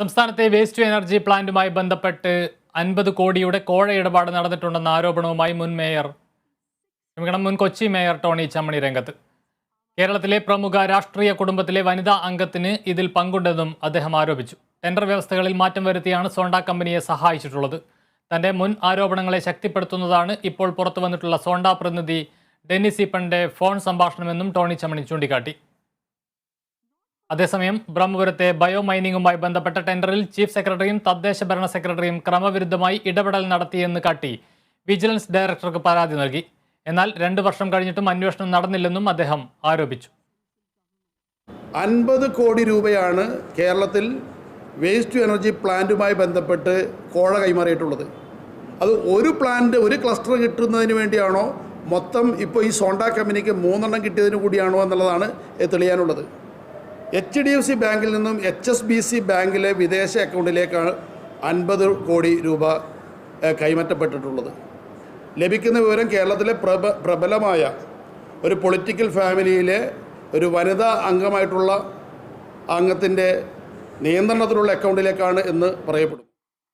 സംസ്ഥാനത്തെ waste to energy പ്ലാന്റുമായി ബന്ധപ്പെട്ട് 50 കോടിയുടെ കോഴ ഇടപാട് നടന്നിട്ടുണ്ടെന്ന ആരോപണവുമായി മുൻ കൊച്ചി മേയർ ടോണി ചമ്മണി രംഗത്ത്. കേരളത്തിലെ പ്രമുഖ രാഷ്ട്രീയ കുടുംബത്തിലെ വനിതാ അംഗത്തിന് ഇതിൽ പങ്കുണ്ടെന്നും അദ്ദേഹം ആരോപിച്ചു. ടെൻഡർ വ്യവസ്ഥകളിൽ മാറ്റം വരുത്തിയാണ് സോണ്ട കമ്പനിയെ സഹായിച്ചിട്ടുള്ളത്. തന്റെ മുൻ ആരോപണങ്ങളെ ശക്തിപ്പെടുത്തുന്നതാണ് ഇപ്പോൾ പുറത്തു വന്നിട്ടുള്ള സോണ്ട പ്രതിനിധി ഡെന്നിസ് ഈപ്പന്റെ ഫോൺ സംഭാഷണമെന്നും ടോണി ചമ്മണി ചൂണ്ടിക്കാട്ടി. അതേസമയം ബ്രഹ്മപുരത്തെ ബയോ മൈനിങ്ങുമായി ബന്ധപ്പെട്ട ടെൻഡറിൽ ചീഫ് സെക്രട്ടറിയും തദ്ദേശ ഭരണ സെക്രട്ടറിയും ക്രമവിരുദ്ധമായി ഇടപെടൽ നടത്തിയെന്ന് കാട്ടി വിജിലൻസ് ഡയറക്ടർക്ക് പരാതി നൽകി. എന്നാൽ 2 വർഷം കഴിഞ്ഞിട്ടും അന്വേഷണം നടന്നില്ലെന്നും അദ്ദേഹം ആരോപിച്ചു. 50 കോടി രൂപയാണ് കേരളത്തിൽ വേസ്റ്റ് ടു എനർജി പ്ലാന്റുമായി ബന്ധപ്പെട്ട് കോഴ കൈമാറിയിട്ടുള്ളത്. അത് ഒരു ക്ലസ്റ്റർ കിട്ടുന്നതിന് വേണ്ടിയാണോ, മൊത്തം ഇപ്പോൾ ഈ സോണ്ട കമ്പനിക്ക് 3 എണ്ണം കിട്ടിയതിന് കൂടിയാണോ എന്നുള്ളതാണ് തെളിയാനുള്ളത്. HDFC ബാങ്കിൽ നിന്നും HSBC ബാങ്കിലെ വിദേശ അക്കൗണ്ടിലേക്കാണ് 50 കോടി രൂപ കൈമാറ്റപ്പെട്ടിട്ടുള്ളത്. ലഭിക്കുന്ന വിവരം കേരളത്തിലെ പ്രബലമായ ഒരു പൊളിറ്റിക്കൽ ഫാമിലിയിലെ ഒരു വനിതാ അംഗമായിട്ടുള്ള അംഗത്തിൻ്റെ നിയന്ത്രണത്തിലുള്ള അക്കൗണ്ടിലേക്കാണ് എന്ന് പറയപ്പെടും.